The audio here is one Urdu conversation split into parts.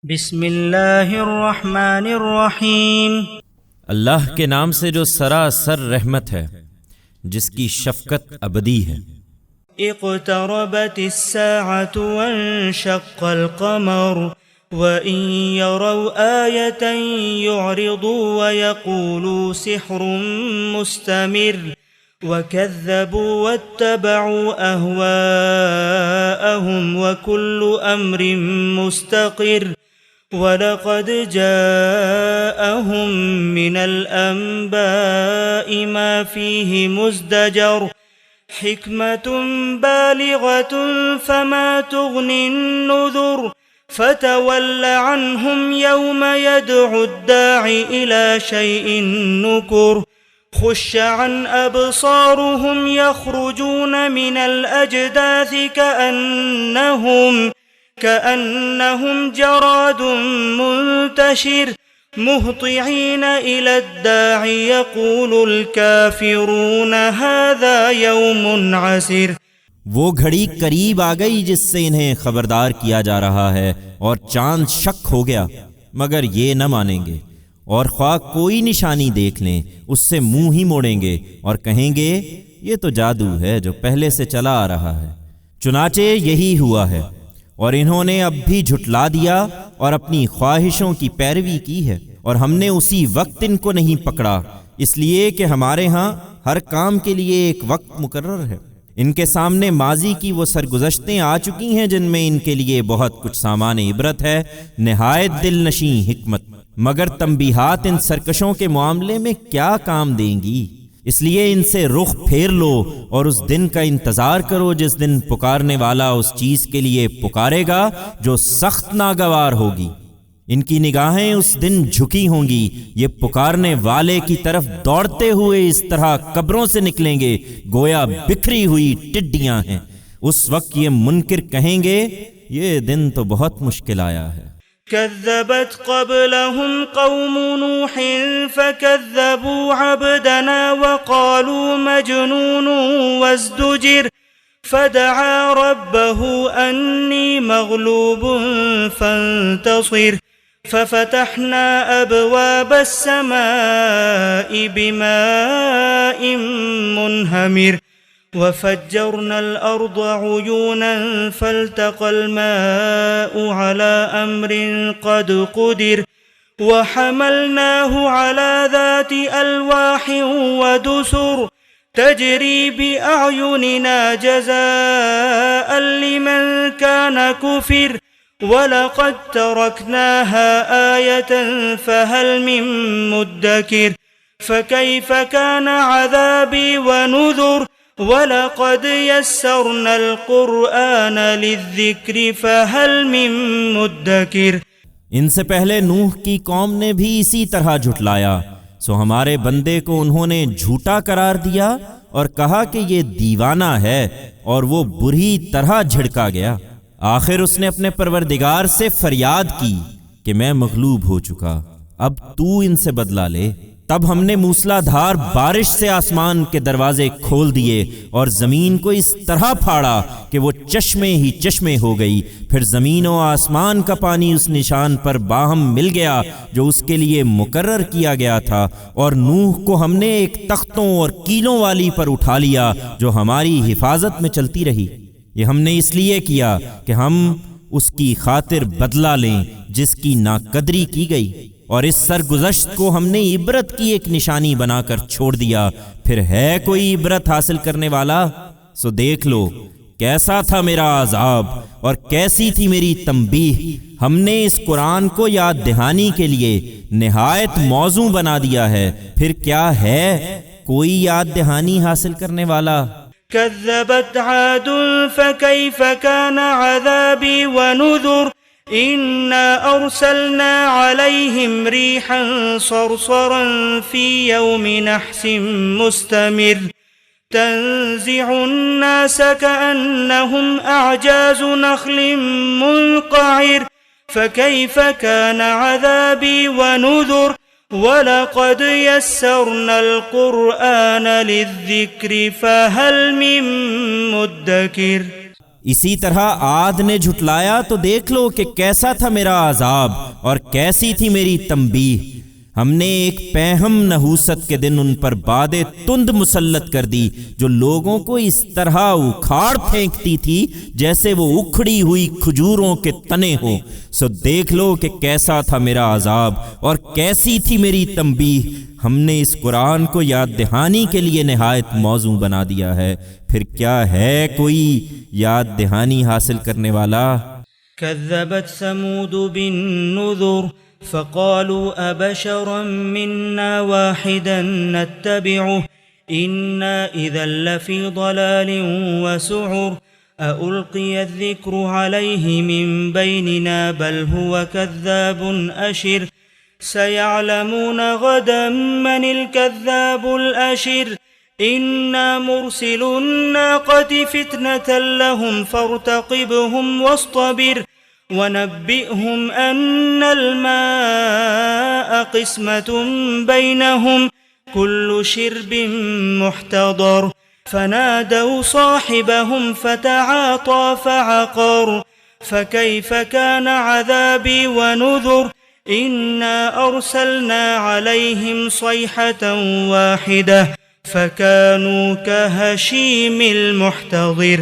بسم اللہ الرحمن الرحیم۔ اللہ کے نام سے جو سراسر رحمت ہے، جس کی شفقت ابدی ہے۔ اقتربت الساعة وانشق القمر وإن يروا آية يعرضوا ويقولوا سحر مستمر وكذبوا واتبعوا أهواءهم وكل أمر مستقر وَلَقَدْ جَاءَهُم مِّنَ الْأَنبَاءِ مَا فِيهِ مُزْدَجَرٌ حِكْمَةٌ بَالِغَةٌ فَمَا تُغْنِ النُّذُرُ فَتَوَلَّ عَنْهُمْ يَوْمَ يَدْعُ الدَّاعِ إِلَى شَيْءٍ نُّكُرٍ خُشَّ عَنْ أَبْصَارُهُمْ يَخْرُجُونَ مِنَ الْأَجْدَاثِ كأنهم جراد منتشر مهطعين إلى الداع يقول الكافرون هذا يوم عسر۔ وہ گھڑی قریب آ گئی جس سے انہیں خبردار کیا جا رہا ہے، اور چاند شک ہو گیا، مگر یہ نہ مانیں گے، اور خواہ کوئی نشانی دیکھ لیں اس سے منہ ہی موڑیں گے اور کہیں گے یہ تو جادو ہے جو پہلے سے چلا آ رہا ہے۔ چنانچہ یہی ہوا ہے، اور انہوں نے اب بھی جھٹلا دیا اور اپنی خواہشوں کی پیروی کی ہے، اور ہم نے اسی وقت ان کو نہیں پکڑا، اس لیے کہ ہمارے ہاں ہر کام کے لیے ایک وقت مقرر ہے۔ ان کے سامنے ماضی کی وہ سرگزشتیں آ چکی ہیں جن میں ان کے لیے بہت کچھ سامان عبرت ہے، نہایت دل نشیں حکمت، مگر تنبیہات ان سرکشوں کے معاملے میں کیا کام دیں گی؟ اس لیے ان سے رخ پھیر لو اور اس دن کا انتظار کرو جس دن پکارنے والا اس چیز کے لیے پکارے گا جو سخت ناگوار ہوگی۔ ان کی نگاہیں اس دن جھکی ہوں گی، یہ پکارنے والے کی طرف دوڑتے ہوئے اس طرح قبروں سے نکلیں گے گویا بکھری ہوئی ٹڈیاں ہیں۔ اس وقت یہ منکر کہیں گے یہ دن تو بہت مشکل آیا ہے۔ كذبت قبلهم قوم نوح فكذبوا عبدنا وقالوا مجنون وازدجر فدعا ربه أني مغلوب فانتصر ففتحنا أبواب السماء بماء منهمر وفجرنا الأرض عيونا فالتقى الماء على أمر قد قدر وحملناه على ذات ألواح ودسر تجري بأعيننا جزاء لمن كان كفر ولقد تركناها آية فهل من مدكر فكيف كان عذابي ونذر وَلَقَدْ يَسَّرْنَا الْقُرْآنَ لِلذِّكْرِ فَهَلْ مِن مُدَّكِرٍ۔ ان سے پہلے نوح کی قوم نے بھی اسی طرح جھٹلایا، سو ہمارے بندے کو انہوں نے جھوٹا قرار دیا اور کہا کہ یہ دیوانہ ہے، اور وہ بری طرح جھڑکا گیا۔ آخر اس نے اپنے پروردگار سے فریاد کی کہ میں مغلوب ہو چکا، اب تو ان سے بدلہ لے۔ تب ہم نے موسلا دھار بارش سے آسمان کے دروازے کھول دیے اور زمین کو اس طرح پھاڑا کہ وہ چشمے ہی چشمے ہو گئی۔ پھر زمین و آسمان کا پانی اس نشان پر باہم مل گیا جو اس کے لیے مقرر کیا گیا تھا، اور نوح کو ہم نے ایک تختوں اور کیلوں والی پر اٹھا لیا جو ہماری حفاظت میں چلتی رہی۔ یہ ہم نے اس لیے کیا کہ ہم اس کی خاطر بدلہ لیں جس کی ناقدری کی گئی، اور اس سرگزشت کو ہم نے عبرت کی ایک نشانی بنا کر چھوڑ دیا۔ پھر ہے کوئی عبرت حاصل کرنے والا؟ سو دیکھ لو کیسا تھا میرا عذاب اور کیسی تھی میری تنبیہ۔ ہم نے اس قرآن کو یاد دہانی کے لیے نہایت موزوں بنا دیا ہے، پھر کیا ہے کوئی یاد دہانی حاصل کرنے والا؟ كذبت عاد فكيف كان عذابي ونذر إنا أرسلنا عليهم ريحا صرصرا في يوم نحس مستمر تنزع الناس كأنهم أعجاز نخل منقعر فكيف كان عذابي ونذر وَلَقَدْ يَسَّرْنَا الْقُرْآنَ لِلذِّكْرِ فَهَلْ مِن مُدَّكِرٍ۔ اسی طرح عاد نے جھٹلایا تو دیکھ لو کہ کیسا تھا میرا عذاب اور کیسی تھی میری تنبیہ۔ ہم نے ایک پہم نحوست کے دن ان پر باد تند مسلط کر دی جو لوگوں کو اس طرح اکھاڑ پھینکتی تھی جیسے وہ اکھڑی ہوئی کھجوروں کے تنے ہو۔ سو دیکھ لو کہ کیسا تھا میرا عذاب اور کیسی تھی میری تنبیہ۔ ہم نے اس قرآن کو یاد دہانی کے لیے نہایت موزوں بنا دیا ہے، پھر کیا ہے کوئی یاد دہانی حاصل کرنے والا؟ كذبت ثمود بالنذر فقالوا أبشرا منا واحدا نتبعه إنا إذا لفي ضلال وسعر ألقي الذكر عليه من بيننا بل هو كذاب أشر سيعلمون غدا من الكذاب الأشر إنا مرسل الناقة فتنة لهم فارتقبهم واصطبر ونبئهم أن الماء قسمة بينهم كل شرب محتضر فنادوا صاحبهم فتعاطى فعقر فكيف كان عذابي ونذر إنا أرسلنا عليهم صيحة واحدة فكانوا كهشيم المحتضر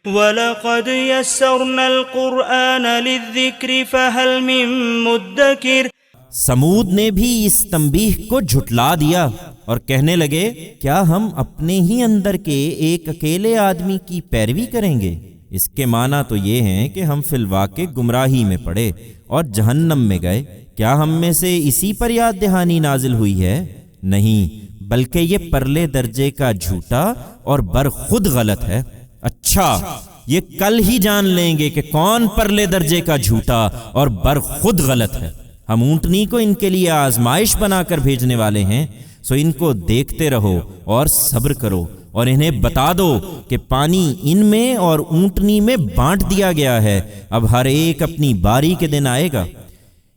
وَلَقَدْ يَسَّرْنَا الْقُرْآنَ لِلذِّكْرِ فَهَلْ مِن مُدَّكِرٍ۔ سمود نے بھی اس تنبیہ کو جھٹلا دیا اور کہنے لگے کیا ہم اپنے ہی اندر کے ایک اکیلے آدمی کی پیروی کریں گے؟ اس کے معنی تو یہ ہیں کہ ہم فی الواقع گمراہی میں پڑے اور جہنم میں گئے۔ کیا ہم میں سے اسی پر یاد دہانی نازل ہوئی ہے؟ نہیں، بلکہ یہ پرلے درجے کا جھوٹا اور برخود غلط ہے۔ اچھا، یہ کل ہی جان لیں گے کہ کون پرلے درجے کا جھوٹا اور برخود غلط ہے۔ ہم اونٹنی کو ان کے لیے آزمائش بنا کر بھیجنے والے ہیں، سو ان کو دیکھتے رہو اور صبر کرو اور انہیں بتا دو کہ پانی ان میں اور اونٹنی میں بانٹ دیا گیا ہے، اب ہر ایک اپنی باری کے دن آئے گا۔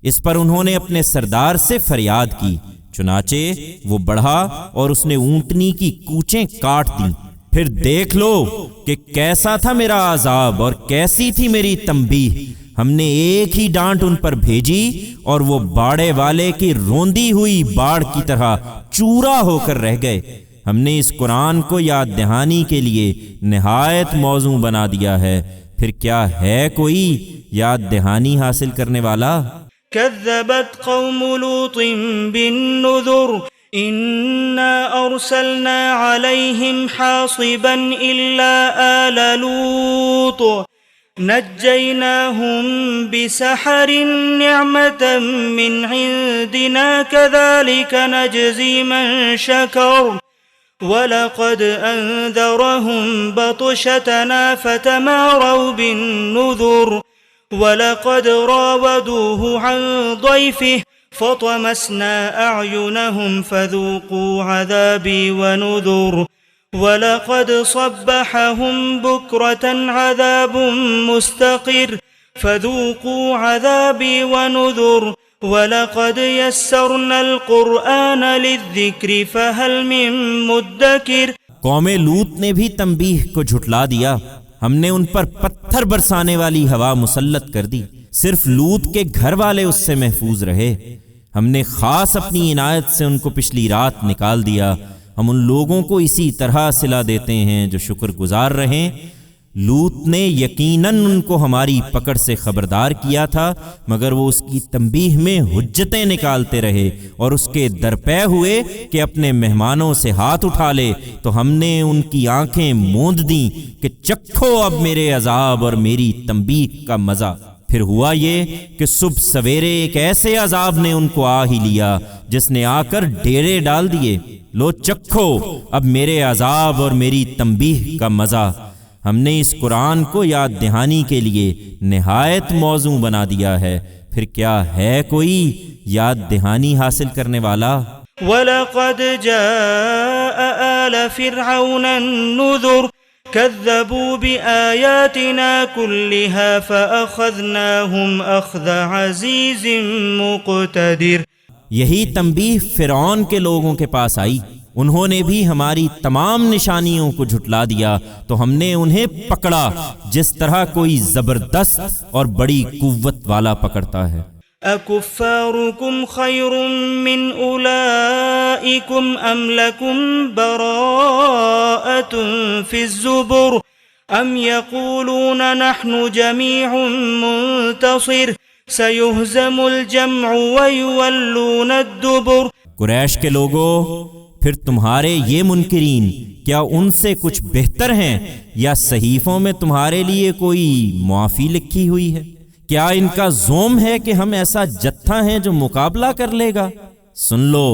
اس پر انہوں نے اپنے سردار سے فریاد کی، چنانچہ وہ بڑھا اور اس نے اونٹنی کی کوچیں کاٹ دیں۔ پھر دیکھ لو کہ کیسا تھا میرا عذاب اور کیسی تھی میری تنبیہ۔ ہم نے ایک ہی ڈانٹ ان پر بھیجی اور وہ باڑے والے کی روندی ہوئی باڑ کی طرح چورا ہو کر رہ گئے۔ ہم نے اس قرآن کو یاد دہانی کے لیے نہایت موزوں بنا دیا ہے، پھر کیا ہے کوئی یاد دہانی حاصل کرنے والا؟ كذبت قوم لوط بالنذر إنا أرسلنا عليهم حاصبا إلا آل لوط نجيناهم بسحر نعمة من عندنا كذلك نجزي من شكر وَلَقَدْ أَنذَرَهُمْ بَطْشَتَنَا فَتَمَارَوْا بِالنُّذُرِ وَلَقَدْ رَاوَدُوهُ عَنْ ضَيْفِهِ فَطَمَسْنَا أَعْيُنَهُمْ فَذُوقُوا عَذَابِي وَنُذُرِ وَلَقَدْ صَبَّحَهُمْ بُكْرَةً عَذَابٌ مُسْتَقِرٌ فَذُوقُوا عَذَابِي وَنُذُرِ وَلَقَدْ يَسَّرْنَا الْقُرْآنَ لِلذِّكْرِ فَهَلْ مِن مُدَّكِرٍ۔ قوم لوط نے بھی تنبیہ کو جھٹلا دیا۔ ہم نے ان پر پتھر برسانے والی ہوا مسلط کر دی، صرف لوط کے گھر والے اس سے محفوظ رہے۔ ہم نے خاص اپنی عنایت سے ان کو پچھلی رات نکال دیا۔ ہم ان لوگوں کو اسی طرح صلہ دیتے ہیں جو شکر گزار رہیں۔ لوط نے یقیناً ان کو ہماری پکڑ سے خبردار کیا تھا، مگر وہ اس کی تنبیہ میں حجتیں نکالتے رہے اور اس کے درپے ہوئے کہ اپنے مہمانوں سے ہاتھ اٹھا لے، تو ہم نے ان کی آنکھیں موند دیں کہ چکھو اب میرے عذاب اور میری تنبیہ کا مزہ۔ پھر ہوا یہ کہ صبح سویرے ایک ایسے عذاب نے ان کو آ ہی لیا جس نے آ کر ڈیرے ڈال دیے۔ لو چکھو اب میرے عذاب اور میری تنبیہ کا مزہ۔ ہم نے اس قرآن کو یاد دہانی کے لیے نہایت موزوں بنا دیا ہے، پھر کیا ہے کوئی یاد دہانی حاصل کرنے والا؟ وَلَقَدْ جَاءَ آلَ فِرْعَوْنَ النُّذُرُ كَذَّبُوا بِآيَاتِنَا كُلِّهَا فَأَخَذْنَاهُمْ أَخْذَ عَزِيزٍ مُقْتَدِرٍ۔ یہی تنبیہ فرعون کے لوگوں کے پاس آئی، انہوں نے بھی ہماری تمام نشانیوں کو جھٹلا دیا تو ہم نے انہیں پکڑا جس طرح کوئی زبردست اور بڑی قوت والا پکڑتا ہے۔ اکفارکم خیر من اولئکم ام لکم براءۃ فی الزبر ام یقولون نحن جمیع منتصر سیہزم الجمع ویولون الدبر۔ قریش کے لوگوں، پھر تمہارے یہ منکرین کیا ان سے کچھ بہتر ہیں، یا صحیفوں میں تمہارے لیے کوئی معافی لکھی ہوئی ہے؟ کیا ان کا زوم ہے کہ ہم ایسا جتھا ہیں جو مقابلہ کر لے گا؟ سن لو،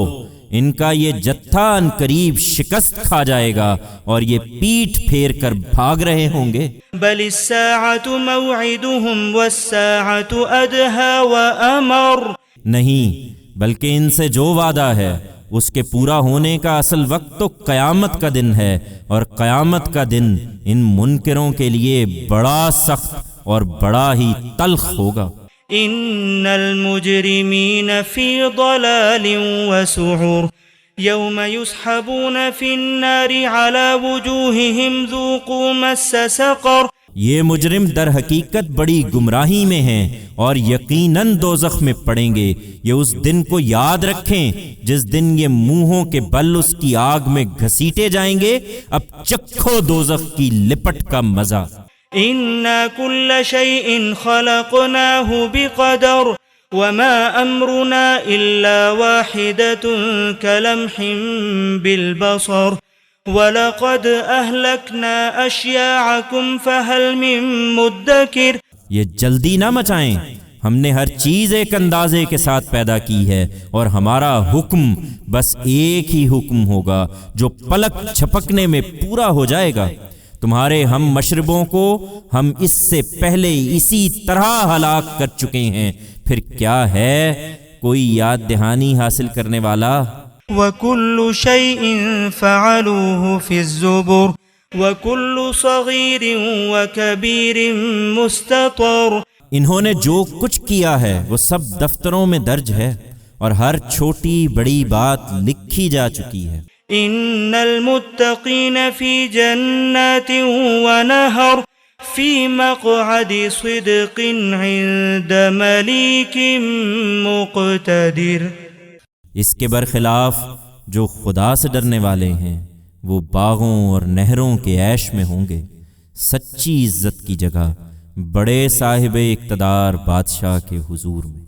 ان کا یہ جتھا ان قریب شکست کھا جائے گا اور یہ پیٹھ پھیر کر بھاگ رہے ہوں گے۔ بل الساعۃ موعدہم والساعۃ ادہی وامر۔ نہیں، بلکہ ان سے جو وعدہ ہے اس کے پورا ہونے کا اصل وقت تو قیامت کا دن ہے، اور قیامت کا دن ان منکروں کے لیے بڑا سخت اور بڑا ہی تلخ ہوگا۔ ان المجرمین فی ضلال وسعر یوم یسحبون فی النار علی وجوہہم ذوقوا مس سقر۔ یہ مجرم در حقیقت بڑی گمراہی میں ہیں اور یقیناً دوزخ میں پڑیں گے۔ یہ اس دن کو یاد رکھیں جس دن یہ منہوں کے بل اس کی آگ میں گھسیٹے جائیں گے۔ اب چکھو دوزخ کی لپٹ کا مزہ۔ انا کل شیء خلقناہ بقدر وما امرنا الا واحدۃ کلمح بالبصر وَلَقَدْ أَهْلَكْنَا أَشْيَاعَكُمْ فَهَلْ مِن مُدَّكِرٍ۔ یہ جلدی نہ مچائیں، ہم نے ہر چیز ایک اندازے کے ساتھ پیدا کی ہے، اور ہمارا حکم بس ایک ہی حکم ہوگا جو پلک جھپکنے میں پورا ہو جائے گا۔ تمہارے ہم مشربوں کو ہم اس سے پہلے اسی طرح ہلاک کر چکے ہیں، پھر کیا ہے کوئی یاد دہانی حاصل کرنے والا؟ وَكُلُّ شَيْءٍ فَعَلُوهُ فِي الزُّبُرِ وَكُلُّ صَغِيرٍ وَكَبِيرٍ مُسْتَطَرٍ۔ انہوں نے جو کچھ کیا ہے وہ سب دفتروں میں درج ہے، اور ہر چھوٹی بڑی بات لکھی جا چکی ہے۔ ان المتقین فی جنات ونہر فی مقعد صدق عند ملیک مقتدر۔ اس کے برخلاف جو خدا سے ڈرنے والے ہیں وہ باغوں اور نہروں کے عیش میں ہوں گے، سچی عزت کی جگہ بڑے صاحب اقتدار بادشاہ کے حضور میں۔